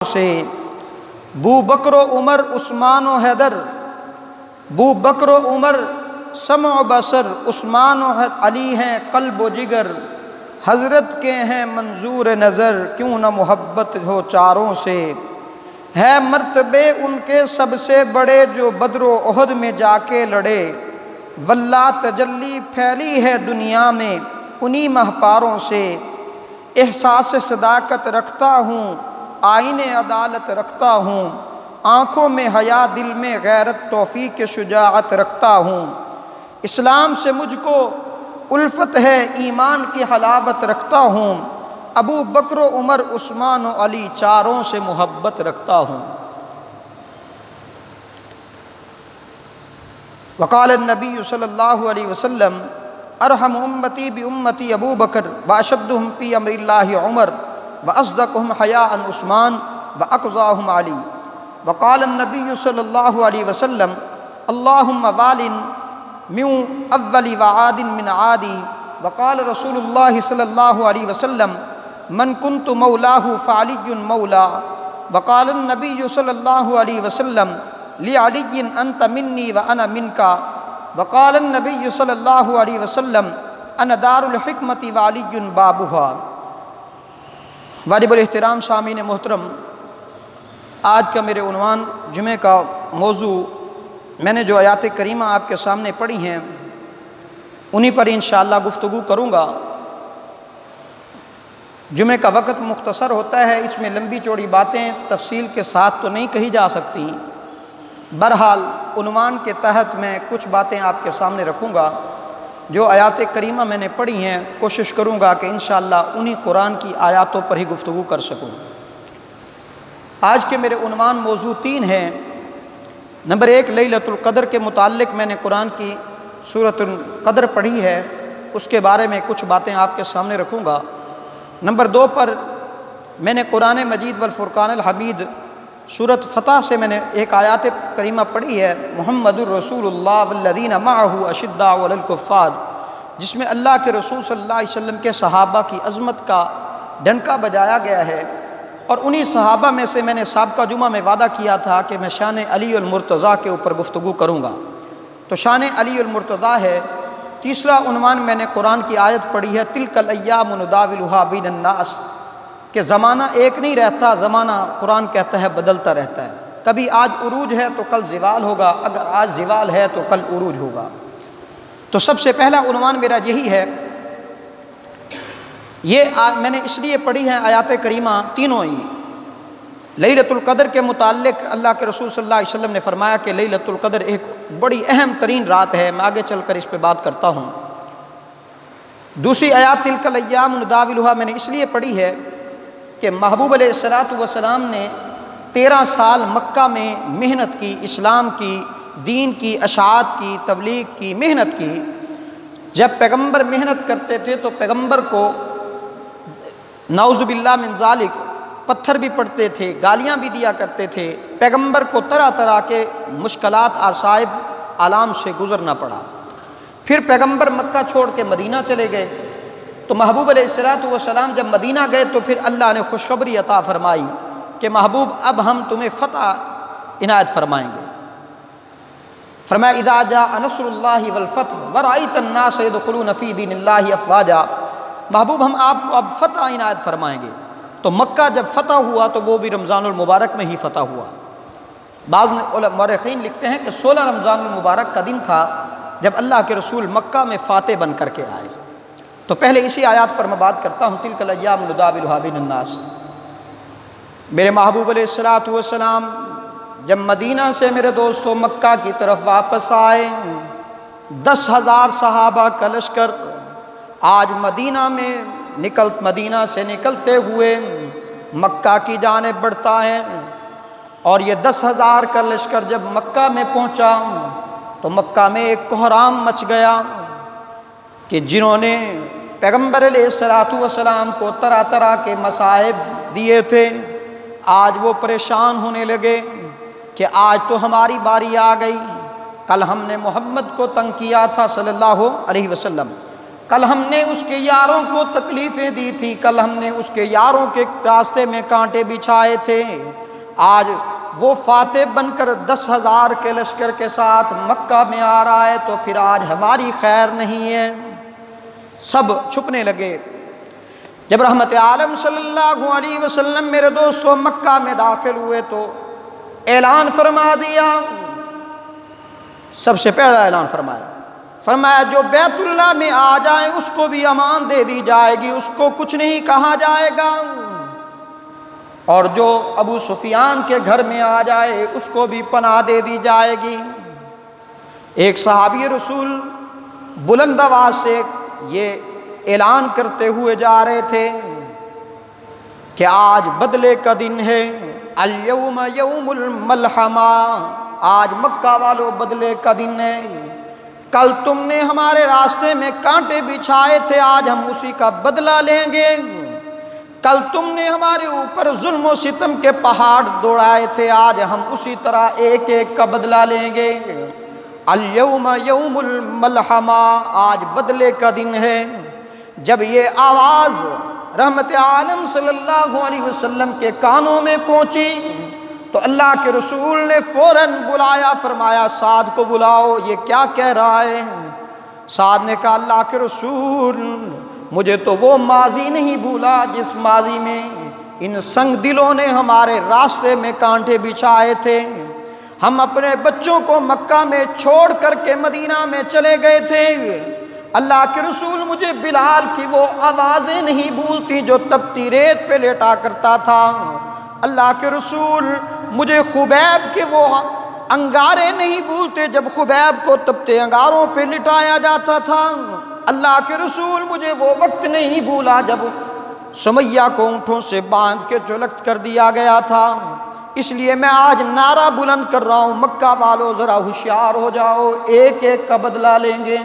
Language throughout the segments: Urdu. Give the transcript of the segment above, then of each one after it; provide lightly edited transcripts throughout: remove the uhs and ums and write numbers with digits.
سے بو بکر و عمر عثمان و حیدر، بو بکر و عمر سمع و بصر، عثمان و علی ہیں قلب و جگر، حضرت کے ہیں منظور نظر، کیوں نہ محبت ہو چاروں سے، ہے مرتبے ان کے سب سے بڑے جو بدر و احد میں جا کے لڑے، واللہ تجلی پھیلی ہے دنیا میں انہی مہپاروں سے، احساس صداقت رکھتا ہوں آئین عدالت رکھتا ہوں، آنکھوں میں حیا دل میں غیرت توفیق شجاعت رکھتا ہوں، اسلام سے مجھ کو الفت ہے ایمان کی حلاوت رکھتا ہوں، ابو بکر و عمر عثمان و علی چاروں سے محبت رکھتا ہوں۔ وقال النبی صلی اللہ علیہ وسلم ارحم امتی بامتی ابو بکر واشدہم فی امر اللہ عمر واصدقہم حیاء عثمان واقضاہم علی۔ وقال النبی صلی اللہ علیہ وسلم اللہم والن من اول وعاد من عادی۔ وقال رسول اللہ صلی اللہ علیہ وسلم من کنت مولاہ فعلی مولا۔ وقال النبی صلی اللہ علیہ وسلم لعلی انت منی وانا منکا۔ وقال النبی صلی اللہ علیہ وسلم انا دار الحکمت وعلی بابھا۔ واجب الاحترام سامعین محترم، آج کا میرے عنوان جمعہ کا موضوع میں نے جو آیات کریمہ آپ کے سامنے پڑھی ہیں انہی پر انشاءاللہ گفتگو کروں گا۔ جمعہ کا وقت مختصر ہوتا ہے، اس میں لمبی چوڑی باتیں تفصیل کے ساتھ تو نہیں کہی جا سکتی، بہرحال عنوان کے تحت میں کچھ باتیں آپ کے سامنے رکھوں گا۔ جو آیات کریمہ میں نے پڑھی ہیں کوشش کروں گا کہ انشاءاللہ انہی قرآن کی آیاتوں پر ہی گفتگو کر سکوں۔ آج کے میرے عنوان موضوع تین ہیں۔ نمبر ایک، لیلۃ القدر کے متعلق میں نے قرآن کی سورۃ القدر پڑھی ہے، اس کے بارے میں کچھ باتیں آپ کے سامنے رکھوں گا۔ نمبر دو پر میں نے قرآن مجید والفرقان الحمید سورۃ فتح سے میں نے ایک آیات کریمہ پڑھی ہے، محمد الرسول اللہ والذین معہ اشداء علی الکفار، جس میں اللہ کے رسول صلی اللہ علیہ وسلم کے صحابہ کی عظمت کا ڈنکا بجایا گیا ہے، اور انہی صحابہ میں سے میں نے سابقہ جمعہ میں وعدہ کیا تھا کہ میں شان علی المرتضیٰ کے اوپر گفتگو کروں گا، تو شان علی المرتضیٰ ہے۔ تیسرا عنوان میں نے قرآن کی آیت پڑھی ہے تلک الایام نداولھا بین الناس، کہ زمانہ ایک نہیں رہتا، زمانہ قرآن کہتا ہے بدلتا رہتا ہے، کبھی آج عروج ہے تو کل زوال ہوگا، اگر آج زوال ہے تو کل عروج ہوگا۔ تو سب سے پہلا عنوان میرا یہی ہے، یہ میں نے اس لیے پڑھی ہے آیات کریمہ تینوں ہی۔ لیلۃ القدر کے متعلق اللہ کے رسول صلی اللہ علیہ وسلم نے فرمایا کہ لیلۃ القدر ایک بڑی اہم ترین رات ہے، میں آگے چل کر اس پہ بات کرتا ہوں۔ دوسری آیات تلک الایام نداولھا میں نے اس لیے پڑھی ہے کہ محبوب علیہ الصلوۃ والسلام نے 13 سال مکہ میں محنت کی، اسلام کی، دین کی اشاعت کی، تبلیغ کی محنت کی۔ جب پیغمبر محنت کرتے تھے تو پیغمبر کو نعوذ باللہ من ذالک پتھر بھی پڑتے تھے، گالیاں بھی دیا کرتے تھے، پیغمبر کو طرح طرح کے مشکلات عصائب آلام سے گزرنا پڑا۔ پھر پیغمبر مکہ چھوڑ کے مدینہ چلے گئے، تو محبوب علیہ الصلوۃ والسلام جب مدینہ گئے تو پھر اللہ نے خوشخبری عطا فرمائی کہ محبوب اب ہم تمہیں فتح عنایت فرمائیں گے۔ فرمایا اذا جاء نصر اللہ والفتح ورأیت الناس يدخلون فی دین اللہ افواجا، محبوب ہم آپ کو اب فتح عنایت فرمائیں گے۔ تو مکہ جب فتح ہوا تو وہ بھی رمضان المبارک میں ہی فتح ہوا۔ بعض مورخین لکھتے ہیں کہ 16 رمضان المبارک کا دن تھا جب اللہ کے رسول مکہ میں فاتح بن کر کے آئے۔ تو پہلے اسی آیات پر میں بات کرتا ہوں، تلک الایام نداولھا بین الناس۔ میرے محبوب علیہ الصلوۃ والسلام جب مدینہ سے میرے دوستوں مکہ کی طرف واپس آئے، 10,000 صحابہ کا لشکر آج مدینہ سے نکلتے ہوئے مکہ کی جانب بڑھتا ہے، اور یہ 10,000 کا لشکر جب مکہ میں پہنچا تو مکہ میں ایک کوہرام مچ گیا کہ جنہوں نے پیغمبر علیہ الصلوۃ والسلام کو طرح طرح کے مصائب دیے تھے، آج وہ پریشان ہونے لگے کہ آج تو ہماری باری آ گئی، کل ہم نے محمد کو تنگ کیا تھا صلی اللہ علیہ وسلم، کل ہم نے اس کے یاروں کو تکلیفیں دی تھی، کل ہم نے اس کے یاروں کے راستے میں کانٹے بچھائے تھے، آج وہ فاتح بن کر 10,000 کے لشکر کے ساتھ مکہ میں آ رہا ہے، تو پھر آج ہماری خیر نہیں ہے۔ سب چھپنے لگے۔ جب رحمت عالم صلی اللہ علیہ وسلم میرے دوستو مکہ میں داخل ہوئے تو اعلان فرما دیا، سب سے پہلا اعلان فرمایا جو بیت اللہ میں آ جائے اس کو بھی امان دے دی جائے گی، اس کو کچھ نہیں کہا جائے گا، اور جو ابو سفیان کے گھر میں آ جائے اس کو بھی پناہ دے دی جائے گی۔ ایک صحابی رسول بلند آواز سے یہ اعلان کرتے ہوئے جا رہے تھے کہ آج بدلے کا دن ہے، الیوم یوم الملحمہ، آج مکہ والوں بدلے کا دن ہے، کل تم نے ہمارے راستے میں کانٹے بچھائے تھے، آج ہم اسی کا بدلہ لیں گے، کل تم نے ہمارے اوپر ظلم و ستم کے پہاڑ دوڑائے تھے، آج ہم اسی طرح ایک ایک کا بدلہ لیں گے۔ الیوم یوم الملحمہ، آج بدلے کا دن ہے۔ جب یہ آواز رحمت عالم صلی اللہ علیہ وسلم کے کانوں میں پہنچی تو اللہ کے رسول نے فوراً بلایا، فرمایا سعد کو بلاؤ، یہ کیا کہہ رہا ہے؟ سعد نے کہا اللہ کے رسول مجھے تو وہ ماضی نہیں بھولا جس ماضی میں ان سنگ دلوں نے ہمارے راستے میں کانٹے بچھائے تھے، ہم اپنے بچوں کو مکہ میں چھوڑ کر کے مدینہ میں چلے گئے تھے۔ اللہ کے رسول مجھے بلال کی وہ آوازیں نہیں بھولتی جو تپتی ریت پہ لیٹا کرتا تھا، اللہ کے رسول مجھے خبیب کے وہ انگارے نہیں بھولتے جب خبیب کو تپتے انگاروں پہ لٹایا جاتا تھا، اللہ کے رسول مجھے وہ وقت نہیں بھولا جب سمیہ کو اونٹوں سے باندھ کے جلکت کر دیا گیا تھا۔ اس لیے میں آج نعرہ بلند کر رہا ہوں، مکہ والوں ذرا ہوشیار ہو جاؤ، ایک ایک کا بدلہ لیں گے۔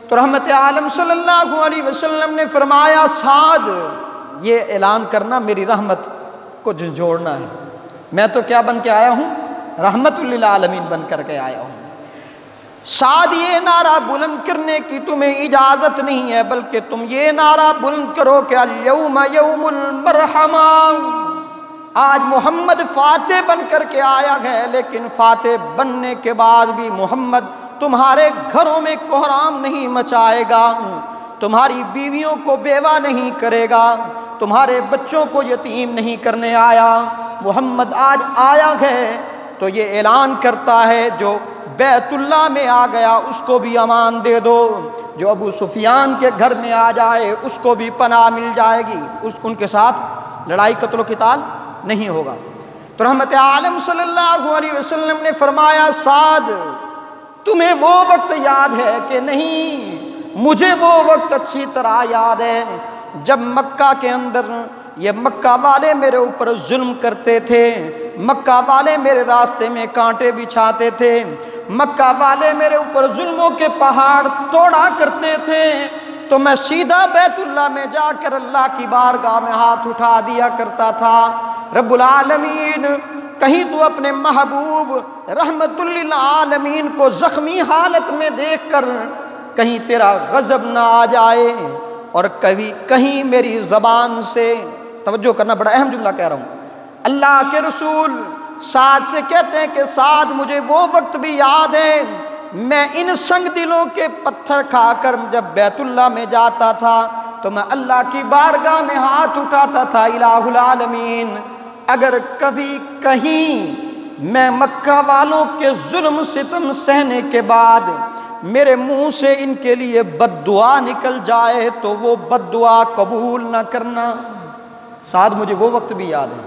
تو رحمت عالم صلی اللہ علیہ وسلم نے فرمایا سعد یہ اعلان کرنا میری رحمت کو جھنجھوڑنا ہے، میں تو کیا بن کے آیا ہوں؟ رحمت للعالمین بن کر کے آیا ہوں۔ سعد یہ نعرہ بلند کرنے کی تمہیں اجازت نہیں ہے، بلکہ تم یہ نعرہ بلند کرو کہ الیوم یوم المرحمہ، آج محمد فاتح بن کر کے آیا ہے، لیکن فاتح بننے کے بعد بھی محمد تمہارے گھروں میں کوہرام نہیں مچائے گا، تمہاری بیویوں کو بیوہ نہیں کرے گا، تمہارے بچوں کو یتیم نہیں کرنے آیا، محمد آج آیا ہے تو یہ اعلان کرتا ہے جو بیت اللہ میں آ گیا اس کو بھی امان دے دو، جو ابو سفیان کے گھر میں آ جائے اس کو بھی پناہ مل جائے گی، ان کے ساتھ لڑائی قتل و قتال نہیں ہوگا۔ تو رحمت عالم صلی اللہ علیہ وسلم نے فرمایا سعد تمہیں وہ وقت یاد ہے کہ نہیں؟ مجھے وہ وقت اچھی طرح یاد ہے جب مکہ کے اندر یہ مکہ والے میرے اوپر ظلم کرتے تھے، مکہ والے میرے راستے میں کانٹے بچھاتے تھے، مکہ والے میرے اوپر ظلموں کے پہاڑ توڑا کرتے تھے، تو میں سیدھا بیت اللہ میں جا کر اللہ کی بارگاہ میں ہاتھ اٹھا دیا کرتا تھا، رب العالمین کہیں تو اپنے محبوب رحمت للعالمین کو زخمی حالت میں دیکھ کر کہیں تیرا غضب نہ آ جائے، اور کہیں میری زبان سے، توجہ کرنا بڑا اہم جملہ کہہ رہا ہوں، اللہ کے رسول سعد سے کہتے ہیں کہ سعد مجھے وہ وقت بھی یاد ہے میں ان سنگ دلوں کے پتھر کھا کر جب بیت اللہ میں جاتا تھا تو میں اللہ کی بارگاہ میں ہاتھ اٹھاتا تھا، الہ العالمین اگر کبھی کہیں میں مکہ والوں کے ظلم ستم سہنے کے بعد میرے منہ سے ان کے لیے بد دعا نکل جائے تو وہ بد دعا قبول نہ کرنا۔ سعد مجھے وہ وقت بھی یاد ہے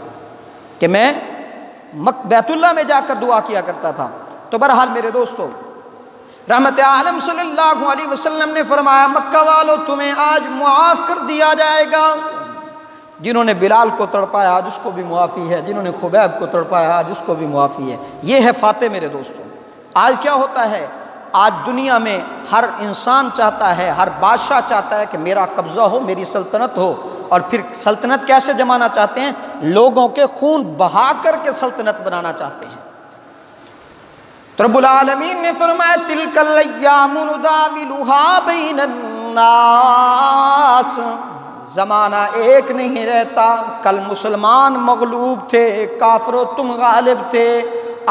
کہ میں بیت اللہ میں جا کر دعا کیا کرتا تھا۔ تو بہرحال میرے دوستو رحمت عالم صلی اللہ علیہ وسلم نے فرمایا مکہ والو تمہیں آج معاف کر دیا جائے گا، جنہوں نے بلال کو تڑپایا آج اس کو بھی معافی ہے، جنہوں نے خبیب کو تڑپایا آج اس کو بھی معافی ہے۔ یہ ہے فاتح میرے دوستو۔ آج کیا ہوتا ہے؟ آج دنیا میں ہر انسان چاہتا ہے، ہر بادشاہ چاہتا ہے کہ میرا قبضہ ہو، میری سلطنت ہو، اور پھر سلطنت کیسے جمانا چاہتے ہیں؟ لوگوں کے خون بہا کر کے سلطنت بنانا چاہتے ہیں۔ تو رب العالمین نے فرمایا تلک الایام نداولها بین الناس، زمانہ ایک نہیں رہتا، کل مسلمان مغلوب تھے، کافروں تم غالب تھے،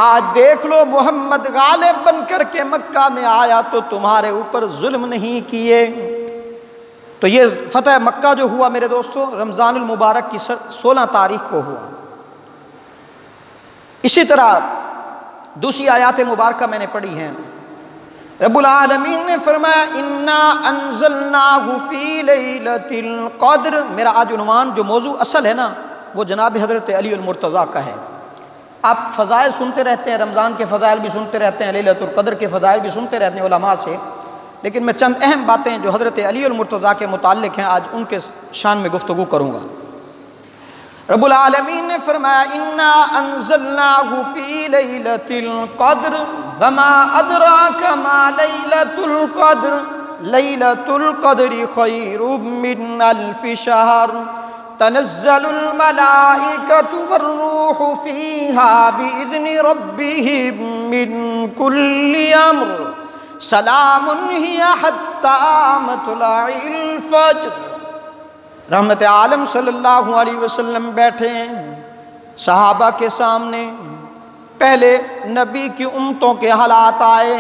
آج دیکھ لو محمد غالب بن کر کے مکہ میں آیا تو تمہارے اوپر ظلم نہیں کیے۔ تو یہ فتح مکہ جو ہوا میرے دوستو رمضان المبارک کی 16 تاریخ کو ہوا۔ اسی طرح دوسری آیات مبارکہ میں نے پڑھی ہیں، رب العالمین نے فرمایا انا انزلناہ فی لیلۃ القدر۔ میرا آج عنوان جو موضوع اصل ہے نا وہ جناب حضرت علی المرتضیٰ کا ہے۔ آپ فضائل سنتے رہتے ہیں، رمضان کے فضائل بھی سنتے رہتے ہیں، لیلۃ القدر کے فضائل بھی سنتے رہتے ہیں علماء سے، لیکن میں چند اہم باتیں جو حضرت علی المرتضیٰ کے متعلق ہیں آج ان کے شان میں گفتگو کروں گا۔ رب العالمین نے فرمایا انا انزلناہ فی لیلۃ القدر وما ادراک ما لیلۃ القدر لیلۃ القدر خیر من الف شہر تنزل الملائکۃ والروح فیہا بإذن ربہم من کل امر سلام ہی حتی مطلع الفجر۔ رحمت عالم صلی اللہ علیہ وسلم بیٹھے ہیں صحابہ کے سامنے، پہلے نبی کی امتوں کے حالات آئے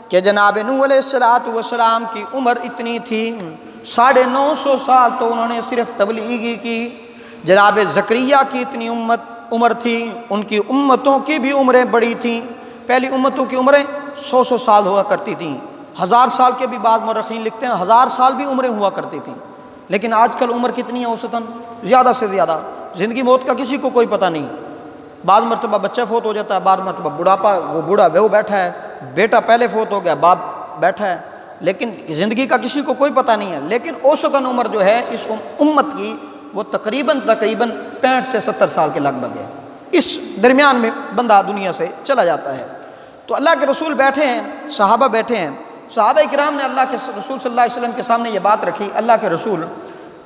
کہ جناب نوح علیہ السلام کی عمر اتنی تھی، 950 سال تو انہوں نے صرف تبلیغی کی۔ جناب زکریا کی اتنی عمر تھی، ان کی امتوں کی بھی عمریں بڑی تھیں، پہلی امتوں کی عمریں 100 سال ہوا کرتی تھیں، 1000 سال کے بھی بعض مورخین لکھتے ہیں 1000 سال بھی عمریں ہوا کرتی تھیں۔ لیکن آج کل عمر کتنی ہے اوسطاً؟ زیادہ سے زیادہ، زندگی موت کا کسی کو کوئی پتہ نہیں، بعض مرتبہ بچہ فوت ہو جاتا ہے، بعض مرتبہ بڑھاپا، وہ بوڑھا وہ بیٹھا ہے، بیٹا پہلے فوت ہو گیا، باپ بیٹھا ہے، لیکن زندگی کا کسی کو کوئی پتہ نہیں ہے۔ لیکن اوسطاً عمر جو ہے اس امت کی وہ تقریباً 65 سے 70 سال کے لگ بھگ ہے، اس درمیان میں بندہ دنیا سے چلا جاتا ہے۔ تو اللہ کے رسول بیٹھے ہیں، صحابہ بیٹھے ہیں، صحابہ کرام نے اللہ کے رسول صلی اللہ علیہ وسلم کے سامنے یہ بات رکھی، اللہ کے رسول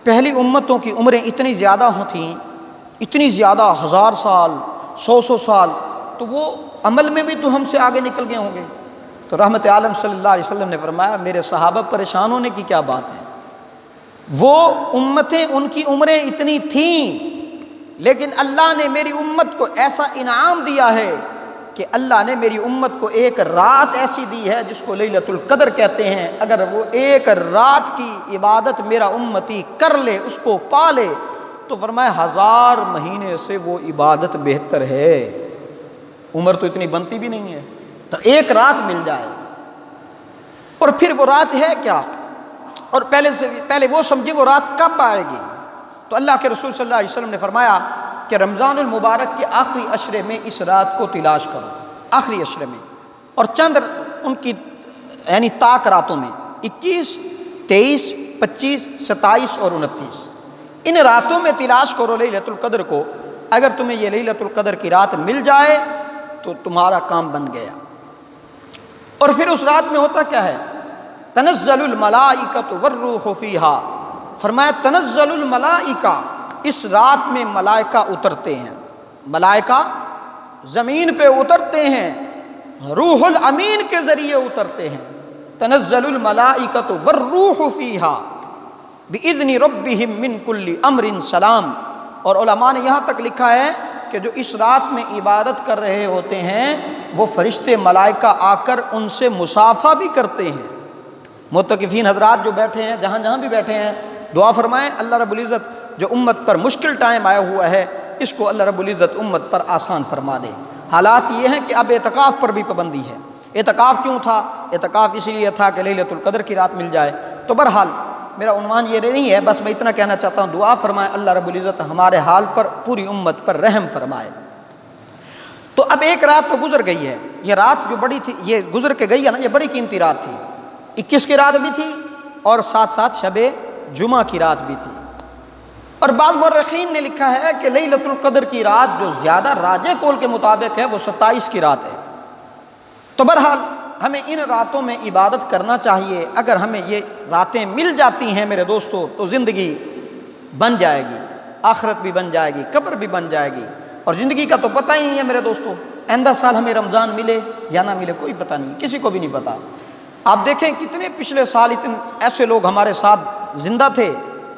پہلی امتوں کی عمریں اتنی زیادہ تھیں، اتنی زیادہ 1000 سال 100 سال، تو وہ عمل میں بھی تو ہم سے آگے نکل گئے ہوں گے۔ تو رحمت عالم صلی اللہ علیہ وسلم نے فرمایا میرے صحابہ پریشان ہونے کی کیا بات ہے، وہ امتیں ان کی عمریں اتنی تھیں، لیکن اللہ نے میری امت کو ایسا انعام دیا ہے کہ اللہ نے میری امت کو ایک رات ایسی دی ہے جس کو لیلۃ القدر کہتے ہیں، اگر وہ ایک رات کی عبادت میرا امتی کر لے، اس کو پا لے، تو فرمایا 1000 مہینے سے وہ عبادت بہتر ہے۔ عمر تو اتنی بنتی بھی نہیں ہے، تو ایک رات مل جائے، اور پھر وہ رات ہے کیا، اور پہلے وہ سمجھے وہ رات کب آئے گی۔ تو اللہ کے رسول صلی اللہ علیہ وسلم نے فرمایا کہ رمضان المبارک کے آخری عشرے میں اس رات کو تلاش کرو، آخری عشرے میں، اور چند ان کی یعنی طاق راتوں میں 21 23 25 27 اور 29 ان راتوں میں تلاش کرو لیلۃ القدر کو۔ اگر تمہیں یہ لیلۃ القدر کی رات مل جائے تو تمہارا کام بن گیا۔ اور پھر اس رات میں ہوتا کیا ہے، تنزل الملائکۃ والروح فیہا، فرمایا تنزل الملائکہ، اس رات میں ملائکہ اترتے ہیں، ملائکہ زمین پہ اترتے ہیں، روح الامین کے ذریعے اترتے ہیں۔ تنزل الملائکۃ والروح فیہا بإذن ربہم من کل امر سلام۔ اور علماء نے یہاں تک لکھا ہے کہ جو اس رات میں عبادت کر رہے ہوتے ہیں وہ فرشتے ملائکہ آ کر ان سے مصافحہ بھی کرتے ہیں۔ معتکفین حضرات جو بیٹھے ہیں جہاں جہاں بھی بیٹھے ہیں دعا فرمائیں اللہ رب العزت جو امت پر مشکل ٹائم آیا ہوا ہے اس کو اللہ رب العزت امت پر آسان فرما دے۔ حالات یہ ہیں کہ اب اعتکاف پر بھی پابندی ہے۔ اعتکاف کیوں تھا؟ اعتکاف اس لیے تھا کہ لیلۃ القدر کی رات مل جائے۔ تو بہرحال میرا عنوان یہ نہیں ہے، بس میں اتنا کہنا چاہتا ہوں دعا فرمائے اللہ رب العزت ہمارے حال پر پوری امت پر رحم فرمائے۔ تو اب ایک رات تو گزر گئی ہے، یہ رات جو بڑی تھی یہ گزر کے گئی ہے نا، یہ بڑی قیمتی رات تھی، 21 کی رات بھی تھی اور ساتھ ساتھ شب جمعہ کی رات بھی تھی۔ اور بعض مورخین نے لکھا ہے کہ لیلۃ القدر کی رات جو زیادہ راجح قول کے مطابق ہے وہ 27 کی رات ہے۔ تو بہرحال ہمیں ان راتوں میں عبادت کرنا چاہیے۔ اگر ہمیں یہ راتیں مل جاتی ہیں میرے دوستو تو زندگی بن جائے گی، آخرت بھی بن جائے گی، قبر بھی بن جائے گی، اور زندگی کا تو پتہ ہی نہیں ہے میرے دوستو، آئندہ سال ہمیں رمضان ملے یا نہ ملے کوئی پتہ نہیں، کسی کو بھی نہیں پتہ۔ آپ دیکھیں کتنے پچھلے سال اتنے ایسے لوگ ہمارے ساتھ زندہ تھے،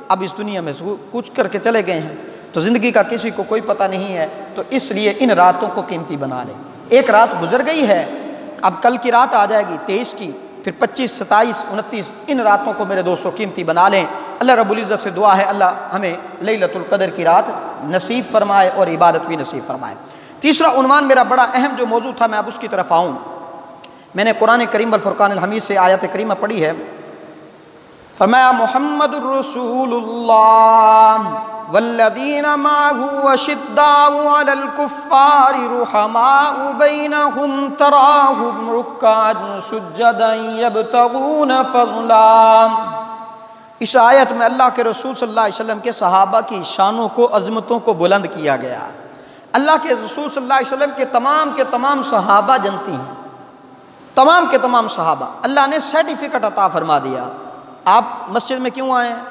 اب اس دنیا میں کچھ کر کے چلے گئے ہیں، تو زندگی کا کسی کو کوئی پتہ نہیں ہے، تو اس لیے ان راتوں کو قیمتی بنا لیں۔ ایک رات گزر گئی ہے، اب کل کی رات آ جائے گی 23 کی، پھر 25، 27، 29، ان راتوں کو میرے دوستوں قیمتی بنا لیں۔ اللہ رب العزت سے دعا ہے اللہ ہمیں لیلۃ القدر کی رات نصیب فرمائے اور عبادت بھی نصیب فرمائے۔ تیسرا عنوان میرا بڑا اہم جو موضوع تھا، میں اب اس کی طرف آؤں۔ میں نے قرآن کریم والفرقان الحمید سے آیت کریمہ پڑھی ہے، فرمایا محمد الرسول اللہ والذین معه اشداء علی الکفار رحماء بینہم تراہم رکعا سجدا یبتغون فضلا۔ اس آیت میں اللہ کے رسول صلی اللہ علیہ وسلم کے صحابہ کی شانوں کو، عظمتوں کو بلند کیا گیا۔ اللہ کے رسول صلی اللہ علیہ وسلم کے تمام صحابہ جنتی ہیں، تمام کے تمام صحابہ۔ اللہ نے سرٹیفکیٹ عطا فرما دیا، آپ مسجد میں کیوں آئے ہیں؟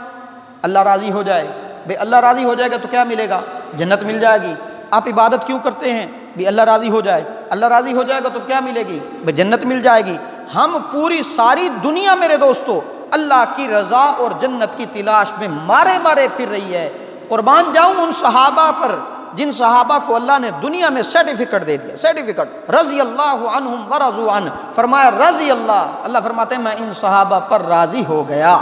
اللہ راضی ہو جائے، بھئی اللہ راضی ہو جائے گا تو کیا ملے گا؟ جنت مل جائے گی۔ آپ عبادت کیوں کرتے ہیں؟ بھی اللہ راضی ہو جائے، اللہ راضی ہو جائے گا تو کیا ملے گی؟ بھئی جنت مل جائے گی۔ ہم پوری ساری دنیا میرے دوستو اللہ کی رضا اور جنت کی تلاش میں مارے مارے پھر رہی ہے۔ قربان جاؤں ان صحابہ پر جن صحابہ کو اللہ نے دنیا میں سرٹیفکیٹ دے دیا، سرٹیفکیٹ، رضی اللہ عنہم ورضوا عنہ، فرمایا رضی اللہ فرماتے ہیں میں ان صحابہ پر راضی ہو گیا۔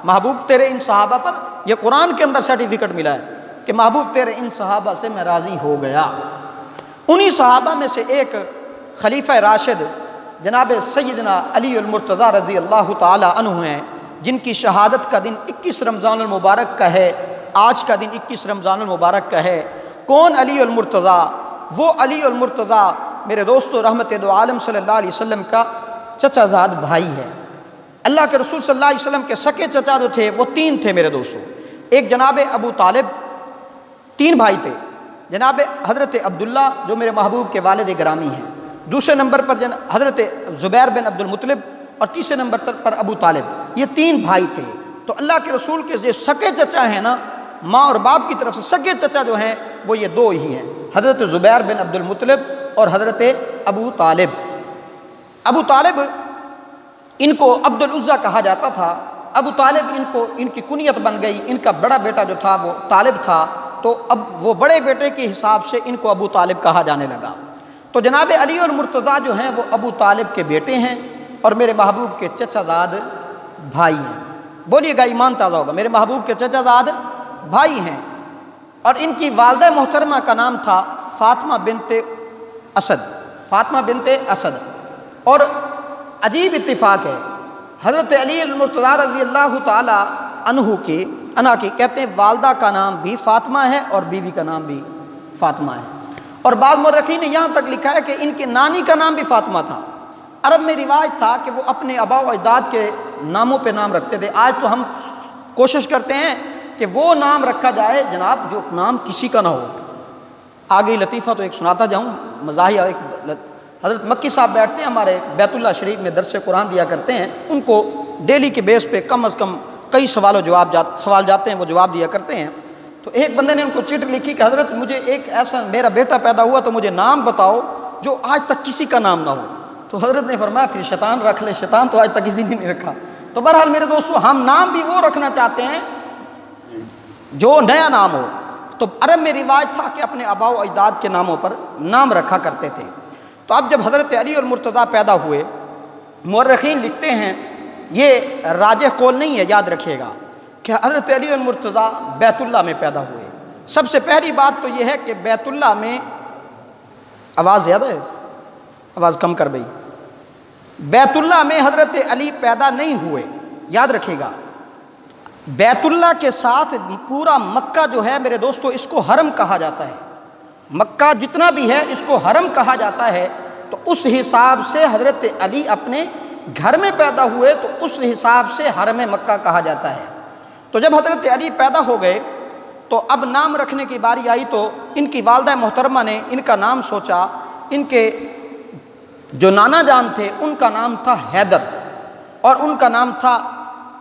محبوب تیرے ان صحابہ پر، یہ قرآن کے اندر سرٹیفکیٹ ملا ہے کہ محبوب تیرے ان صحابہ سے میں راضی ہو گیا۔ انہی صحابہ میں سے ایک خلیفہ راشد جناب سیدنا علی المرتضیٰ رضی اللہ تعالی عنہ ہیں، جن کی شہادت کا دن 21 رمضان المبارک کا ہے۔ آج کا دن 21 رمضان المبارک کا ہے۔ کون علی المرتضیٰ؟ وہ علی المرتضیٰ میرے دوستو رحمت دو عالم صلی اللہ علیہ وسلم کا چچا زاد بھائی ہے۔ اللہ کے رسول صلی اللہ علیہ وسلم کے سکے چچا جو تھے وہ 3 تھے میرے دوستو۔ ایک جناب ابو طالب، 3 بھائی تھے، جناب حضرت عبداللہ جو میرے محبوب کے والد گرامی ہیں، دوسرے نمبر پر حضرت زبیر بن عبد المطلب، اور تیسرے نمبر پر ابو طالب۔ یہ 3 بھائی تھے۔ تو اللہ کے رسول کے جو سکے چچا ہیں نا، ماں اور باپ کی طرف سے سکے چچا جو ہیں وہ یہ 2 ہی ہیں، حضرت زبیر بن عبد المطلب اور حضرت ابو طالب۔ ابو طالب ان کو عبد العزیٰ کہا جاتا تھا، ابو طالب ان کی کنیت بن گئی۔ ان کا بڑا بیٹا جو تھا وہ طالب تھا، تو اب وہ بڑے بیٹے کے حساب سے ان کو ابو طالب کہا جانے لگا۔ تو جناب علی اور مرتضیٰ جو ہیں وہ ابو طالب کے بیٹے ہیں اور میرے محبوب کے چچا زاد بھائی ہیں۔ بولیے گا ایمان تازہ ہوگا، میرے محبوب کے چچا زاد بھائی ہیں۔ اور ان کی والدہ محترمہ کا نام تھا فاطمہ بنت اسد، فاطمہ بنت اسد۔ اور عجیب اتفاق ہے، حضرت علی المرتضیٰ رضی اللہ تعالی عنہ کی کہتے ہیں والدہ کا نام بھی فاطمہ ہے اور بیوی کا نام بھی فاطمہ ہے۔ اور بعض مورخین نے یہاں تک لکھا ہے کہ ان کے نانی کا نام بھی فاطمہ تھا۔ عرب میں رواج تھا کہ وہ اپنے آباء و اجداد کے ناموں پہ نام رکھتے تھے۔ آج تو ہم کوشش کرتے ہیں کہ وہ نام رکھا جائے جناب جو نام کسی کا نہ ہو۔ آگے لطیفہ تو ایک سناتا جاؤں، مزاحیہ۔ ایک حضرت مکی صاحب بیٹھتے ہیں ہمارے بیت اللہ شریف میں، درس قرآن دیا کرتے ہیں، ان کو ڈیلی کے بیس پہ کم از کم کئی سوال جاتے ہیں، وہ جواب دیا کرتے ہیں۔ تو ایک بندے نے ان کو چٹھ لکھی کہ حضرت مجھے ایک ایسا میرا بیٹا پیدا ہوا تو مجھے نام بتاؤ جو آج تک کسی کا نام نہ ہو۔ تو حضرت نے فرمایا پھر شیطان رکھ لے، شیطان تو آج تک کسی نے نہیں رکھا۔ تو بہرحال میرے دوستو ہم نام بھی وہ رکھنا چاہتے ہیں جو نیا نام ہو۔ تو عرب میں رواج تھا کہ اپنے آباء و اجداد کے ناموں پر نام رکھا کرتے تھے۔ تو اب جب حضرت علی اور مرتضیٰ پیدا ہوئے، مورخین لکھتے ہیں، یہ راجح قول نہیں ہے، یاد رکھیے گا، کہ حضرت علی اور مرتضیٰ بیت اللہ میں پیدا ہوئے۔ سب سے پہلی بات تو یہ ہے کہ بیت اللہ میں، آواز زیادہ ہے، آواز کم کر بھئی، بیت اللہ میں حضرت علی پیدا نہیں ہوئے، یاد رکھیے گا۔ بیت اللہ کے ساتھ پورا مکہ جو ہے میرے دوستو اس کو حرم کہا جاتا ہے۔ مکہ جتنا بھی ہے اس کو حرم کہا جاتا ہے۔ تو اس حساب سے حضرت علی اپنے گھر میں پیدا ہوئے تو اس حساب سے حرم مکہ کہا جاتا ہے۔ تو جب حضرت علی پیدا ہو گئے تو اب نام رکھنے کی باری آئی، تو ان کی والدہ محترمہ نے ان کا نام سوچا۔ ان کے جو نانا جان تھے ان کا نام تھا حیدر اور ان کا نام تھا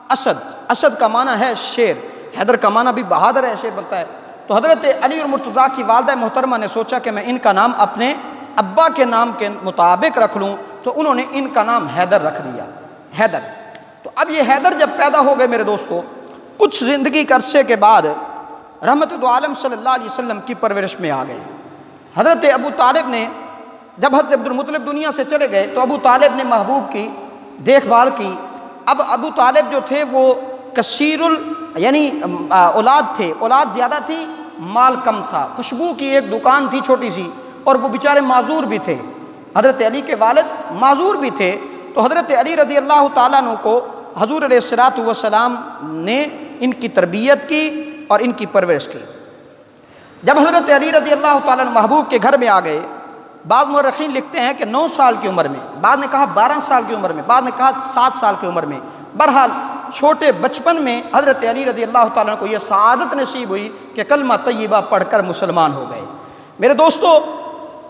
اسد۔ اسد کا معنی ہے شیر، حیدر کا معنی بھی بہادر ہے، شیر بنتا ہے۔ تو حضرت علی اور مرتضیٰ کی والدہ محترمہ نے سوچا کہ میں ان کا نام اپنے ابا کے نام کے مطابق رکھ لوں، تو انہوں نے ان کا نام حیدر رکھ دیا۔ حیدر۔ تو اب یہ حیدر جب پیدا ہو گئے میرے دوستو، کچھ زندگی کے عرصے کے بعد رحمت دو عالم صلی اللہ علیہ وسلم کی پرورش میں آ گئے۔ حضرت ابو طالب نے، جب حضرت عبد المطلب دنیا سے چلے گئے تو ابو طالب نے محبوب کی دیکھ بھال کی۔ اب ابو طالب جو تھے وہ کثیر یعنی اولاد تھے، اولاد زیادہ تھی، مال کم تھا، خوشبو کی ایک دکان تھی چھوٹی سی، اور وہ بیچارے معذور بھی تھے، حضرت علی کے والد معذور بھی تھے۔ تو حضرت علی رضی اللہ تعالیٰ عنہ کو حضور علیہ الصلوۃ والسلام نے ان کی تربیت کی اور ان کی پرورش کی۔ جب حضرت علی رضی اللہ تعالیٰ عنہ محبوب کے گھر میں آ گئے، بعض مورخین لکھتے ہیں کہ 9 سال کی عمر میں، بعد نے کہا 12 سال کی عمر میں، بعد نے کہا 7 سال کی عمر میں، بہرحال چھوٹے بچپن میں حضرت علی رضی اللہ تعالیٰ عنہ کو یہ سعادت نصیب ہوئی کہ کلمہ طیبہ پڑھ کر مسلمان ہو گئے۔ میرے دوستو،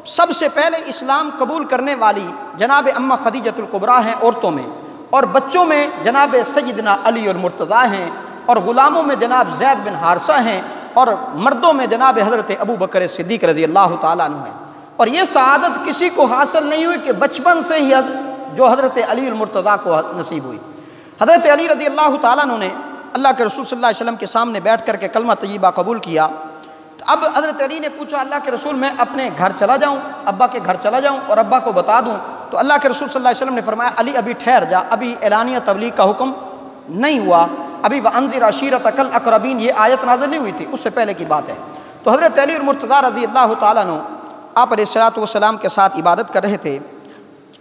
سب سے پہلے اسلام قبول کرنے والی جناب اماں خدیجۃ الکبریٰ ہیں عورتوں میں، اور بچوں میں جناب سیدنا علی اور مرتضیٰ ہیں، اور غلاموں میں جناب زید بن حارثہ ہیں، اور مردوں میں جناب حضرت ابو بکر صدیق رضی اللہ تعالیٰ عنہ ہیں۔ اور یہ سعادت کسی کو حاصل نہیں ہوئی کہ بچپن سے ہی جو حضرت علی المرتضیٰ کو نصیب ہوئی۔ حضرت علی رضی اللہ تعالیٰ عنہ نے اللہ کے رسول صلی اللہ علیہ وسلم کے سامنے بیٹھ کر کے کلمہ طیبہ قبول کیا۔ تو اب حضرت علی نے پوچھا، اللہ کے رسول میں اپنے گھر چلا جاؤں، ابا کے گھر چلا جاؤں اور ابا کو بتا دوں؟ تو اللہ کے رسول صلی اللہ علیہ وسلم نے فرمایا، علی ابھی ٹھہر جا، ابھی اعلانیہ تبلیغ کا حکم نہیں ہوا، ابھی وَأَنذِرْ عَشِيرَتَكَ الْأَقْرَبِينَ یہ آیت نازل نہیں ہوئی تھی، اس سے پہلے کی بات ہے۔ تو حضرت علی المرتضیٰ رضی اللہ تعالیٰ عنہ آپ علیہ الصلوۃ والسلام کے ساتھ عبادت کر رہے تھے۔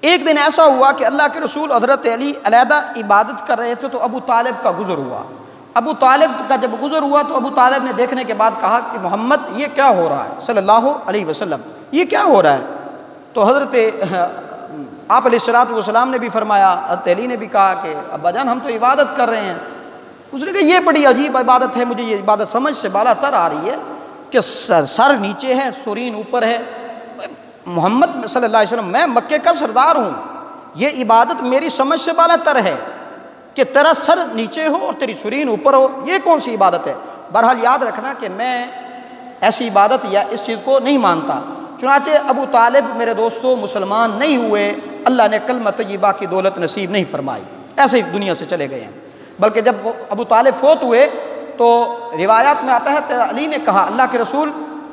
ایک دن ایسا ہوا کہ اللہ کے رسول حضرت علی علیحدہ عبادت کر رہے تھے تو ابو طالب کا گزر ہوا۔ ابو طالب کا جب گزر ہوا تو ابو طالب نے دیکھنے کے بعد کہا کہ محمد یہ کیا ہو رہا ہے صلی اللہ علیہ وسلم، یہ کیا ہو رہا ہے؟ تو حضرت آپ علیہ الصلوۃ والسلام نے بھی فرمایا، حضرت علی نے بھی کہا کہ ابا جان ہم تو عبادت کر رہے ہیں۔ اس نے کہا یہ بڑی عجیب عبادت ہے، مجھے یہ عبادت سمجھ سے بالا تر آ رہی ہے کہ سر نیچے ہے، سرین اوپر ہے۔ محمد صلی اللہ علیہ وسلم، میں مکے کا سردار ہوں، یہ عبادت میری سمجھ سے بالا تر ہے کہ تیرا سر نیچے ہو اور تیری سرین اوپر ہو، یہ کون سی عبادت ہے؟ بہرحال یاد رکھنا کہ میں ایسی عبادت یا اس چیز کو نہیں مانتا۔ چنانچہ ابو طالب میرے دوستوں مسلمان نہیں ہوئے، اللہ نے کلمہ طیبہ کی دولت نصیب نہیں فرمائی، ایسے ہی دنیا سے چلے گئے ہیں۔ بلکہ جب وہ ابو طالب فوت ہوئے تو روایات میں آتا ہے علی نے کہا، اللہ کے رسول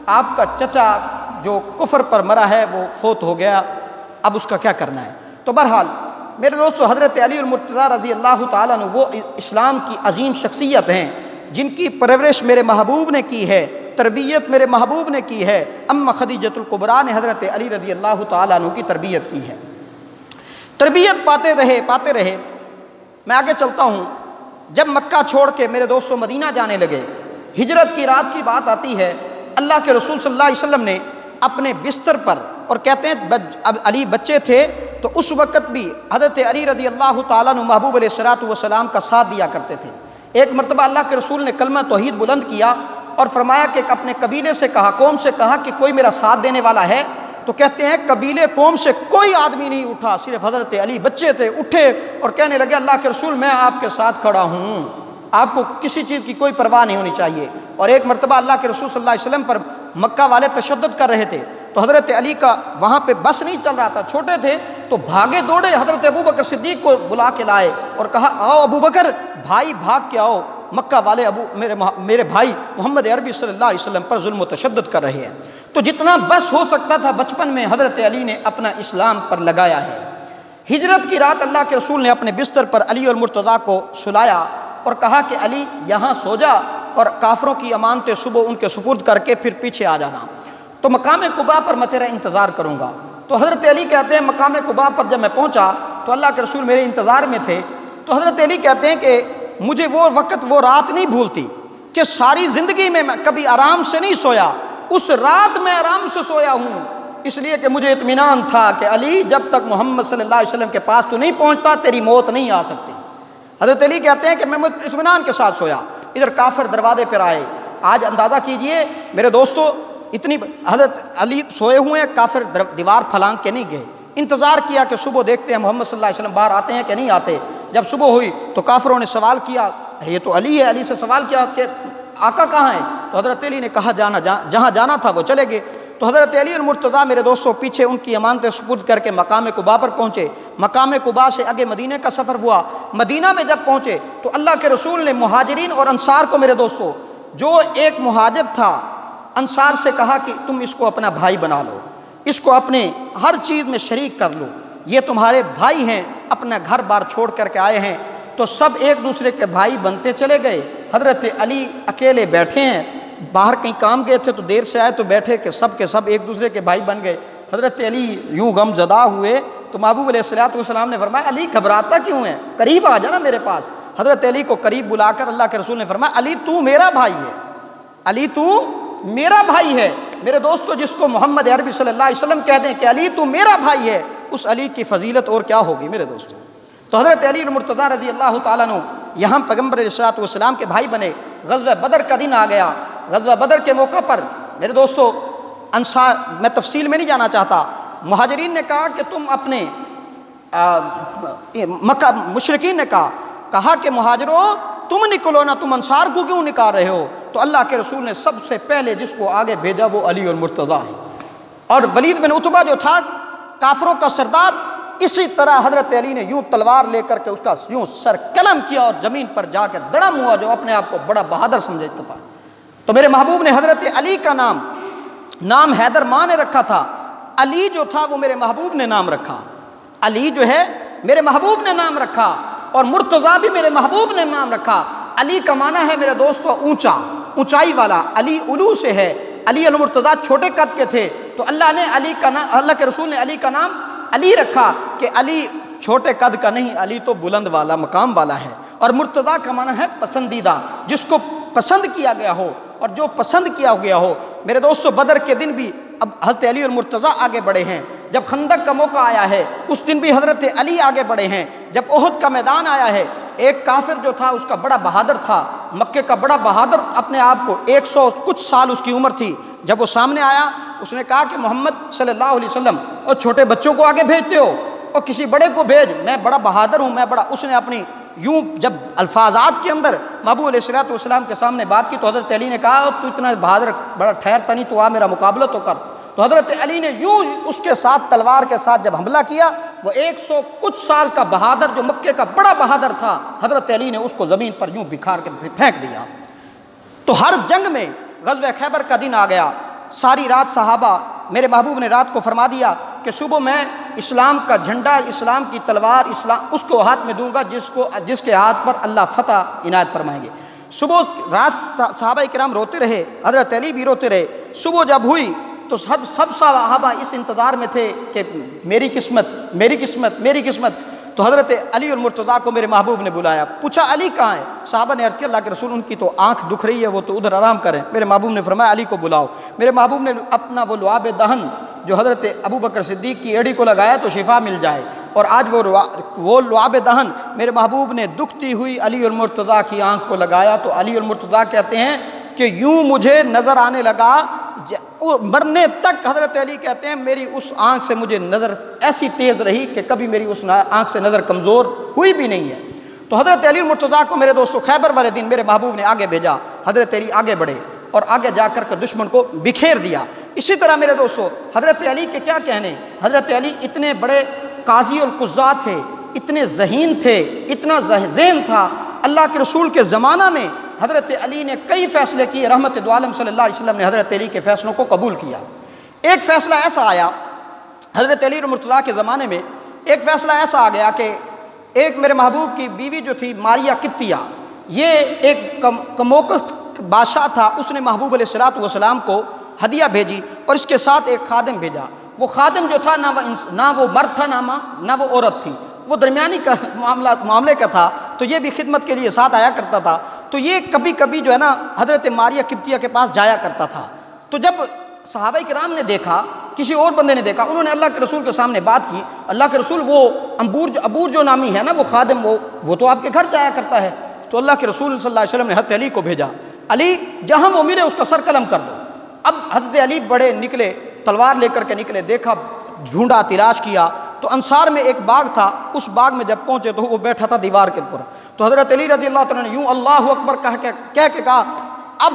آپ کا چچا جو کفر پر مرا ہے وہ فوت ہو گیا، اب اس کا کیا کرنا ہے؟ تو بہرحال میرے دوستو، حضرت علی المرتضیٰ رضی اللہ تعالیٰ عنہ وہ اسلام کی عظیم شخصیت ہیں جن کی پرورش میرے محبوب نے کی ہے، تربیت میرے محبوب نے کی ہے۔ اماں خدیجۃ الکبریٰ نے حضرت علی رضی اللہ تعالیٰ عنہ کی تربیت کی ہے۔ تربیت پاتے رہے۔ میں آگے چلتا ہوں۔ جب مکہ چھوڑ کے میرے دوستو مدینہ جانے لگے، ہجرت کی رات کی بات آتی ہے، اللہ کے رسول صلی اللہ علیہ وسلم نے اپنے بستر پر، اور کہتے ہیں اب علی بچے تھے تو اس وقت بھی حضرت علی رضی اللہ تعالیٰ عنہ محبوب علیہ الصلوۃ والسلام کا ساتھ دیا کرتے تھے۔ ایک مرتبہ اللہ کے رسول نے کلمہ توحید بلند کیا اور فرمایا کہ اپنے قبیلے سے کہا، قوم سے کہا کہ کوئی میرا ساتھ دینے والا ہے؟ تو کہتے ہیں قبیلے قوم سے کوئی آدمی نہیں اٹھا، صرف حضرت علی بچے تھے، اٹھے اور کہنے لگے، اللہ کے رسول میں آپ کے ساتھ کھڑا ہوں، آپ کو کسی چیز کی کوئی پرواہ نہیں ہونی چاہیے۔ اور ایک مرتبہ اللہ کے رسول صلی اللہ علیہ وسلم پر مکہ والے تشدد کر رہے تھے تو حضرت علی کا وہاں پہ بس نہیں چل رہا تھا، چھوٹے تھے تو بھاگے دوڑے حضرت ابو بکر صدیق کو بلا کے لائے اور کہا، آؤ ابو بکر بھائی بھاگ کے آؤ، مکہ والے میرے بھائی محمد عربی صلی اللہ علیہ وسلم پر ظلم و تشدد کر رہے ہیں۔ تو جتنا بس ہو سکتا تھا بچپن میں حضرت علی نے اپنا اسلام پر لگایا ہے۔ ہجرت کی رات اللہ کے رسول نے اپنے بستر پر علی اور مرتضیٰ کو سلایا اور کہا کہ علی یہاں سو جا اور کافروں کی امانتیں صبح ان کے سپرد کر کے پھر پیچھے آ جانا، تو مقام قباء پر میں تیرا انتظار کروں گا۔ تو حضرت علی کہتے ہیں مقام قباء پر جب میں پہنچا تو اللہ کے رسول میرے انتظار میں تھے۔ تو حضرت علی کہتے ہیں کہ مجھے وہ وقت وہ رات نہیں بھولتی کہ ساری زندگی میں کبھی آرام سے نہیں سویا، اس رات میں آرام سے سویا ہوں، اس لیے کہ مجھے اطمینان تھا کہ علی جب تک محمد صلی اللہ علیہ وسلم کے پاس تو نہیں پہنچتا تیری موت نہیں آ سکتی۔ حضرت علی کہتے ہیں کہ میں اطمینان کے ساتھ سویا، ادھر کافر دروازے پر آئے۔ آج اندازہ کیجئے میرے دوستو، اتنی حضرت علی سوئے ہوئے ہیں، کافر دیوار پھلانگ کے نہیں گئے، انتظار کیا کہ صبح دیکھتے ہیں محمد صلی اللہ علیہ وسلم باہر آتے ہیں کہ نہیں آتے۔ جب صبح ہوئی تو کافروں نے سوال کیا، یہ تو علی ہے، علی سے سوال کیا کہ آقا کہاں ہے؟ تو حضرت علی نے کہا جہاں جانا تھا وہ چلے گئے۔ تو حضرت علی المرتضیٰ میرے دوستوں پیچھے ان کی امانتیں سپرد کر کے مقام قباء پر پہنچے. مقام قباء سے آگے مدینہ کا سفر ہوا. مدینہ میں جب پہنچے تو اللہ کے رسول نے مہاجرین اور انصار کو میرے دوستوں، جو ایک مہاجر تھا انصار سے کہا کہ تم اس کو اپنا بھائی بنا لو، اس کو اپنے ہر چیز میں شریک کر لو، یہ تمہارے بھائی ہیں، اپنا گھر بار چھوڑ کر کے آئے ہیں. تو سب ایک دوسرے کے بھائی بنتے چلے گئے. حضرت علی اکیلے بیٹھے ہیں، باہر کہیں کام گئے تھے تو دیر سے آئے تو بیٹھے کہ سب کے سب ایک دوسرے کے بھائی بن گئے. حضرت علی یوں غم زدہ ہوئے تو محبوب علیہ السلام نے فرمایا علی گھبراتا کیوں ہے، قریب آ جانا میرے پاس. حضرت علی کو قریب بلا کر اللہ کے رسول نے فرمایا علی تو میرا بھائی ہے، علی تو میرا بھائی ہے. میرے دوستو جس کو محمد عربی صلی اللہ علیہ وسلم کہتے ہیں کہ علی تو میرا بھائی ہے، اس علی کی فضیلت اور کیا ہوگی میرے دوستو. تو حضرت علی المرتضیٰ رضی اللہ تعالیٰ عنہ یہاں پیغمبر علیہ السلام کے بھائی بنے. غزوہ بدر کا دن آ گیا. غزوہ بدر کے موقع پر میرے دوستو انصار، میں تفصیل میں نہیں جانا چاہتا، مہاجرین نے کہا کہ تم اپنے مکہ، مشرکین نے کہا کہ مہاجروں تم نکلو نا، تم انصار کو کیوں نکال رہے ہو؟ تو اللہ کے رسول نے سب سے پہلے جس کو آگے بھیجا وہ علی المرتضیٰ ہے. اور ولید بن عتبہ جو تھا کافروں کا سردار، اسی طرح حضرت علی نے یوں تلوار لے کر کے اس کا یوں سر قلم کیا اور زمین پر جا کے دڑم ہوا، جو اپنے آپ کو بڑا بہادر سمجھتا تھا. تو میرے محبوب نے حضرت علی کا نام حیدر ماں نے رکھا تھا، علی جو تھا وہ میرے محبوب نے نام رکھا. علی جو ہے میرے محبوب نے نام رکھا، اور مرتضیٰ بھی میرے محبوب نے نام رکھا. علی کا معنی ہے میرے دوستو اونچا، اونچائی والا. علی علو سے ہے. علی المرتضیٰ چھوٹے قد کے تھے تو اللہ کے رسول نے علی کا نام علی رکھا کہ علی چھوٹے قد کا نہیں، علی تو بلند والا مقام والا ہے. اور مرتضیٰ کا معنی ہے پسندیدہ، جس کو پسند کیا گیا ہو اور جو پسند کیا گیا ہو. میرے دوستو بدر کے دن بھی اب حضرت علی اور مرتضیٰ آگے بڑھے ہیں. جب خندق کا موقع آیا ہے اس دن بھی حضرت علی آگے بڑھے ہیں. جب احد کا میدان آیا ہے، ایک کافر جو تھا اس کا بڑا بہادر تھا، مکے کا بڑا بہادر اپنے آپ کو 100 کچھ سال اس کی عمر تھی. جب وہ سامنے آیا اس نے کہا کہ محمد صلی اللہ علیہ وسلم اور چھوٹے بچوں کو آگے بھیجتے ہو اور کسی بڑے کو بھیج، میں بڑا بہادر ہوں، میں بڑا. اس نے اپنی یوں جب الفاظات کے اندر محبوب علیہ السلام کے سامنے بات کی تو حضرت علی نے کہا تو اتنا بہادر بڑا ٹھہرتا نہیں، تو آ میرا مقابلہ تو کر. تو حضرت علی نے یوں اس کے ساتھ تلوار کے ساتھ جب حملہ کیا، وہ 100 کچھ سال کا بہادر جو مکے کا بڑا بہادر تھا، حضرت علی نے اس کو زمین پر یوں بکھار کے پھینک دیا. تو ہر جنگ میں غزوہ خیبر کا دن آ گیا. ساری رات صحابہ، میرے محبوب نے رات کو فرما دیا کہ صبح میں اسلام کا جھنڈا، اسلام کی تلوار، اسلام اس کو ہاتھ میں دوں گا جس کے ہاتھ پر اللہ فتح عنایت فرمائیں گے. صبح رات صحابہ کرام روتے رہے، حضرت علی بھی روتے رہے. صبح جب ہوئی تو سب صحابہ اس انتظار میں تھے کہ میری قسمت میری قسمت میری قسمت. تو حضرت علی المرتضیٰ کو میرے محبوب نے بلایا، پوچھا علی کہاں ہے؟ صحابہ نے عرض کیا اللہ کے رسول ان کی تو آنکھ دکھ رہی ہے، وہ تو ادھر آرام کریں. میرے محبوب نے فرمایا علی کو بلاؤ. میرے محبوب نے اپنا وہ لعاب دہن جو حضرت ابو بکر صدیق کی ایڑی کو لگایا تو شفا مل جائے، اور آج وہ لعاب دہن میرے محبوب نے دکھتی ہوئی علی المرتضیٰ کی آنکھ کو لگایا. تو علی المرتضیٰ کہتے ہیں کہ یوں مجھے نظر آنے لگا، مرنے تک حضرت علی کہتے ہیں میری اس آنکھ سے مجھے نظر ایسی تیز رہی کہ کبھی میری اس آنکھ سے نظر کمزور ہوئی بھی نہیں ہے. تو حضرت علی المرتضیٰ کو میرے دوستو خیبر والے دن میرے محبوب نے آگے بھیجا. حضرت علی آگے بڑھے اور آگے جا کر کے دشمن کو بکھیر دیا. اسی طرح میرے دوستو حضرت علی کے کیا کہنے، حضرت علی اتنے بڑے قاضی القضاء تھے، اتنے ذہین تھے، اتنا ذہن تھا. اللہ کے رسول کے زمانہ میں حضرت علی نے کئی فیصلے کیے. رحمت دو عالم صلی اللہ علیہ وسلم نے حضرت علی کے فیصلوں کو قبول کیا. ایک فیصلہ ایسا آیا حضرت علی مرتضیٰ کے زمانے میں، ایک فیصلہ ایسا آ گیا کہ ایک میرے محبوب کی بیوی جو تھی ماریہ قبطیہ، یہ ایک کموکس بادشاہ تھا، اس نے محبوب علیہ السلام کو ہدیہ بھیجی اور اس کے ساتھ ایک خادم بھیجا. وہ خادم جو تھا نہ وہ مرد تھا نہ وہ عورت تھی، وہ درمیانی کا معاملے کا تھا. تو یہ بھی خدمت کے لیے ساتھ آیا کرتا تھا. تو یہ کبھی کبھی جو ہے نا حضرت ماریہ قبطیہ کے پاس جایا کرتا تھا. تو جب صحابہ کرام نے دیکھا، کسی اور بندے نے دیکھا، انہوں نے اللہ کے رسول کے سامنے بات کی. اللہ کے رسول وہ عبور جو نامی ہے نا وہ خادم، وہ تو آپ کے گھر جایا کرتا ہے. تو اللہ کے رسول صلی اللہ علیہ وسلم نے حضرت علی کو بھیجا، علی جہاں وہ ملے اس کا سر قلم کر دو. اب حضرت علی بڑے نکلے، تلوار لے کر کے نکلے، دیکھا، ڈھونڈا، تلاش کیا. تو انصار میں ایک باغ تھا، اس باغ میں جب پہنچے تو وہ بیٹھا تھا دیوار کے اوپر. تو حضرت علی رضی اللہ تعالیٰ نے یوں اللہ اکبر کہہ کے کہا اب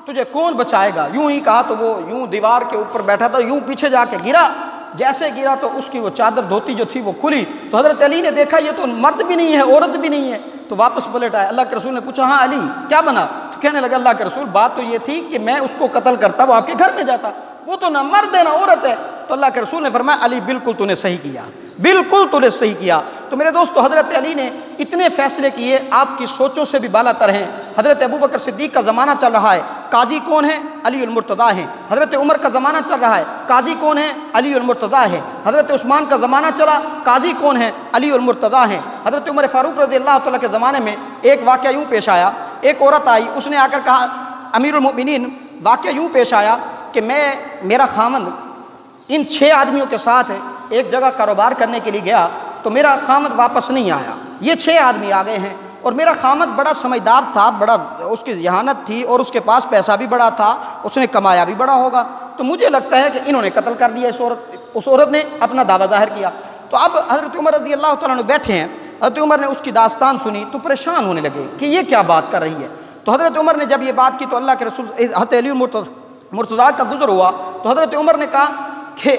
تجھے کون بچائے گا؟ یوں ہی کہا تو وہ یوں دیوار کے اوپر بیٹھا تھا، یوں پیچھے جا کے گرا، جیسے گرا تو اس کی وہ چادر دھوتی جو تھی وہ کھلی، تو حضرت علی نے دیکھا یہ تو مرد بھی نہیں ہے عورت بھی نہیں ہے، تو واپس پلٹ آئے۔ اللہ کے رسول نے پوچھا ہاں علی کیا بنا؟ تو کہنے لگا اللہ کے رسول بات تو یہ تھی کہ میں اس کو قتل کرتا وہ آپ کے گھر میں جاتا، وہ تو نہ مرد ہے نہ عورت ہے۔ تو اللہ کے رسول نے فرمایا علی بالکل تو نے صحیح کیا، بالکل تو نے صحیح کیا۔ تو میرے دوستو حضرت علی نے اتنے فیصلے کیے آپ کی سوچوں سے بھی بالا تر ہیں۔ حضرت ابوبکر صدیق کا زمانہ چل رہا ہے، قاضی کون ہے؟ علی المرتضیٰ ہیں۔ حضرت عمر کا زمانہ چل رہا ہے، قاضی کون ہے؟ علی المرتضیٰ ہے۔ حضرت عثمان کا زمانہ چلا، قاضی کون ہے؟ علی المرتضیٰ ہیں۔ حضرت عمر فاروق رضی اللہ تعالیٰ کے زمانے میں ایک واقعہ یوں پیش آیا، ایک عورت آئی، اس نے آ کر کہا امیر المؤمنین واقعہ یوں پیش آیا کہ میرا خامند ان 6 آدمیوں کے ساتھ ہے، ایک جگہ کاروبار کرنے کے لیے گیا تو میرا خامند واپس نہیں آیا، یہ 6 آدمی آ گئے ہیں، اور میرا خامند بڑا سمجھدار تھا، بڑا اس کی ذہانت تھی اور اس کے پاس پیسہ بھی بڑا تھا، اس نے کمایا بھی بڑا ہوگا، تو مجھے لگتا ہے کہ انہوں نے قتل کر دیا اس عورت نے اپنا دعویٰ ظاہر کیا۔ تو اب حضرت عمر رضی اللہ تعالیٰ عنہ بیٹھے ہیں، حضرت عمر نے اس کی داستان سنی تو پریشان ہونے لگے کہ یہ کیا بات کر رہی ہے۔ تو حضرت عمر نے جب یہ بات کی تو اللہ کے رسول حضرت علی مرتضیٰ کا گزر ہوا تو حضرت عمر نے کہا کہ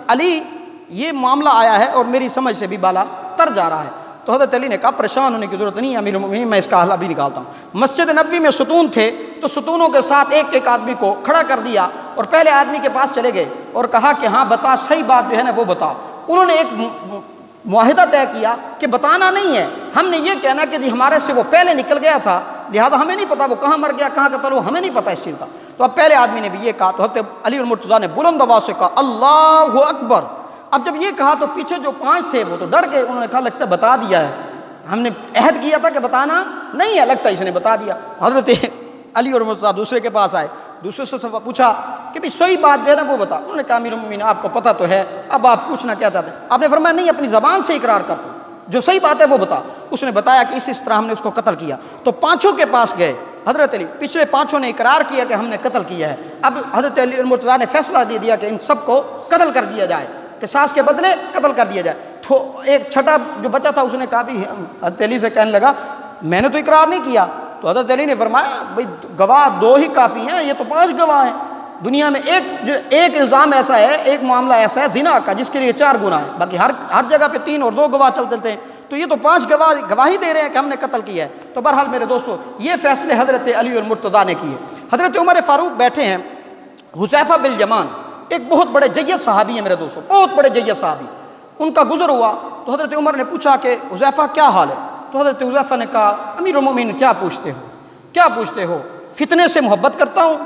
علی یہ معاملہ آیا ہے اور میری سمجھ سے بھی بالا تر جا رہا ہے۔ تو حضرت علی نے کہا پریشان ہونے کی ضرورت نہیں ہے امیر المؤمنین، میں اس کا حل ابھی نکالتا ہوں۔ مسجد نبوی میں ستون تھے تو ستونوں کے ساتھ ایک ایک آدمی کو کھڑا کر دیا اور پہلے آدمی کے پاس چلے گئے اور کہا کہ ہاں بتا، صحیح بات جو ہے نا وہ بتا۔ انہوں نے ایک معاہدہ طے کیا کہ بتانا نہیں ہے، ہم نے یہ کہنا کہ جی ہمارے سے وہ پہلے نکل گیا تھا لہذا ہمیں نہیں پتا وہ کہاں مر گیا کہاں قتل ہوا، ہمیں نہیں پتا اس چیز کا۔ تو اب پہلے آدمی نے بھی یہ کہا تو حضرت علی المرتضیٰ نے بلند آواز سے کہا اللہ اکبر۔ اب جب یہ کہا تو پیچھے جو 5 تھے وہ تو ڈر گئے، انہوں نے کہا لگتا ہے بتا دیا ہے، ہم نے عہد کیا تھا کہ بتانا نہیں ہے، لگتا ہے اس نے بتا دیا۔ حضرت علی اور مرتضیٰ دوسرے کے پاس آئے، دوسرے سے پوچھا کہ بھی صحیح بات جو ہے نا وہ بتا۔ انہوں نے کہا امیر المؤمنین آپ کو پتہ تو ہے، اب آپ پوچھنا کیا چاہتے ہیں؟ آپ نے فرمایا نہیں اپنی زبان سے اقرار کر دو، جو صحیح بات ہے وہ بتا۔ اس نے بتایا کہ اس طرح ہم نے اس کو قتل کیا۔ تو 5 کے پاس گئے حضرت علی، پچھلے 5 نے اقرار کیا کہ ہم نے قتل کیا ہے۔ اب حضرت علی المرتضیٰ نے فیصلہ دے دیا کہ ان سب کو قتل کر دیا جائے، قصاص کے بدلے قتل کر دیا جائے۔ تو ایک چھٹا جو بچہ تھا اس نے کہا بھی حضرت علی سے کہنے لگا میں نے تو اقرار نہیں کیا۔ تو حضرت علی نے فرمایا بھائی گواہ 2 ہی کافی ہیں، یہ تو 5 گواہ ہیں۔ دنیا میں ایک الزام ایسا ہے، ایک معاملہ ایسا ہے زنا کا جس کے لیے 4 گناہ ہیں، باقی ہر جگہ پہ 3 اور 2 گواہ چلتے ہیں، تو یہ تو 5 گواہی دے رہے ہیں کہ ہم نے قتل کیا ہے۔ تو بہرحال میرے دوستو یہ فیصلے حضرت علی المرتضیٰ نے کیے۔ حضرت عمر فاروق بیٹھے ہیں، حذیفہ بن الیمان ایک بہت بڑے جید صحابی ہیں میرے دوستو، بہت بڑے جید صحابی، ان کا گزر ہوا تو حضرت عمر نے پوچھا کہ حذیفہ کیا حال ہے؟ تو حضرت حذیفہ نے کہا امیر المؤمنین کیا پوچھتے ہو؟ فتنے سے محبت کرتا ہوں،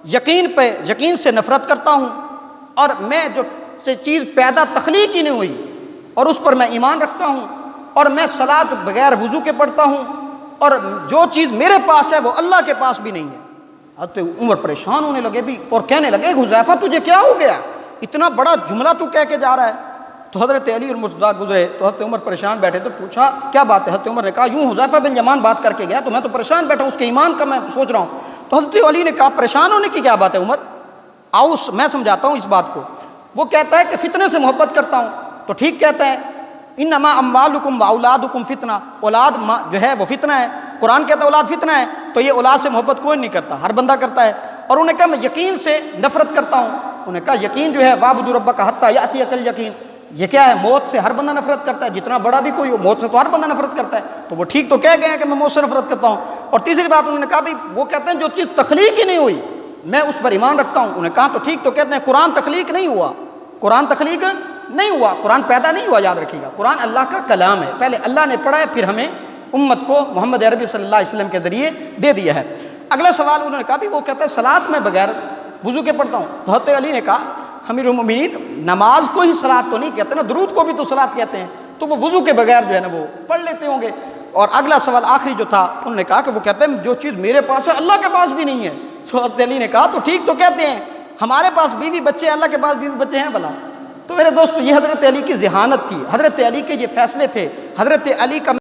یقین سے نفرت کرتا ہوں، اور میں جو چیز پیدا تخلیق ہی نہیں ہوئی اور اس پر میں ایمان رکھتا ہوں، اور میں صلاۃ بغیر وضو کے پڑھتا ہوں، اور جو چیز میرے پاس ہے وہ اللہ کے پاس بھی نہیں ہے۔ حضرت عمر پریشان ہونے لگے بھی اور کہنے لگے حذیفہ تجھے کیا ہو گیا، اتنا بڑا جملہ تو کہہ کے جا رہا ہے۔ تو حضرت علی اور مرتضیٰ گزرے تو حضرت عمر پریشان بیٹھے تو پوچھا کیا بات ہے؟ حضرت عمر نے کہا یوں حذیفہ بن الیمان بات کر کے گیا تو میں تو پریشان بیٹھا، اس کے ایمان کا میں سوچ رہا ہوں۔ تو حضرت علی نے کہا پریشان ہونے کی کیا بات ہے عمر، آؤ میں سمجھاتا ہوں اس بات کو۔ وہ کہتا ہے کہ فتنے سے محبت کرتا ہوں، تو ٹھیک کہتا ہے انما اموالکم واولادکم فتنہ، اولاد جو ہے وہ فتنہ ہے، قرآن کہتا ہے اولاد فتنہ ہے، تو یہ اولاد سے محبت کوئی نہیں کرتا، ہر بندہ کرتا ہے۔ اور انہوں نے کہا میں یقین سے نفرت کرتا ہوں، انہوں نے کہا یقین جو ہے وَاعْبُدُوا رَبَّكَ حَتَّىٰ يَأْتِيَكَ الْيَقِينُ، یہ کیا ہے؟ موت سے ہر بندہ نفرت کرتا ہے، جتنا بڑا بھی کوئی ہو موت سے تو ہر بندہ نفرت کرتا ہے۔ تو وہ ٹھیک تو کہہ گئے ہیں کہ میں موت سے نفرت کرتا ہوں۔ اور تیسری بات انہوں نے کہا بھی وہ کہتے ہیں جو چیز تخلیق ہی نہیں ہوئی میں اس پر ایمان رکھتا ہوں۔ انہوں نے کہا تو ٹھیک تو کہتے ہیں قرآن تخلیق نہیں ہوا، قرآن تخلیق نہیں ہوا، قرآن پیدا نہیں ہوا، یاد رکھیے گا قرآن اللہ کا کلام ہے، پہلے اللہ نے پڑھا ہے پھر ہمیں امت کو محمد عربی صلی اللہ علیہ وسلم کے ذریعے دے دیا ہے۔ اگلا سوال انہوں نے کہا بھی وہ کہتا ہے صلاۃ میں بغیر وضو کے پڑھتا ہوں۔ تو حضرت علی نے کہا امیر المؤمنین نماز کو ہی صلاۃ تو نہیں کہتے نا، درود کو بھی تو صلاۃ کہتے ہیں، تو وہ وضو کے بغیر جو ہے نا وہ پڑھ لیتے ہوں گے۔ اور اگلا سوال آخری جو تھا انہوں نے کہا کہ وہ کہتے ہیں جو چیز میرے پاس ہے اللہ کے پاس بھی نہیں ہے۔ تو حضرت علی نے کہا تو ٹھیک تو کہتے ہیں، ہمارے پاس بیوی بچے ہیں، اللہ کے پاس بیوی بچے ہیں بھلا۔ تو میرے دوستو یہ حضرت علی کی ذہانت تھی، حضرت علی کے یہ فیصلے تھے۔ حضرت علی کا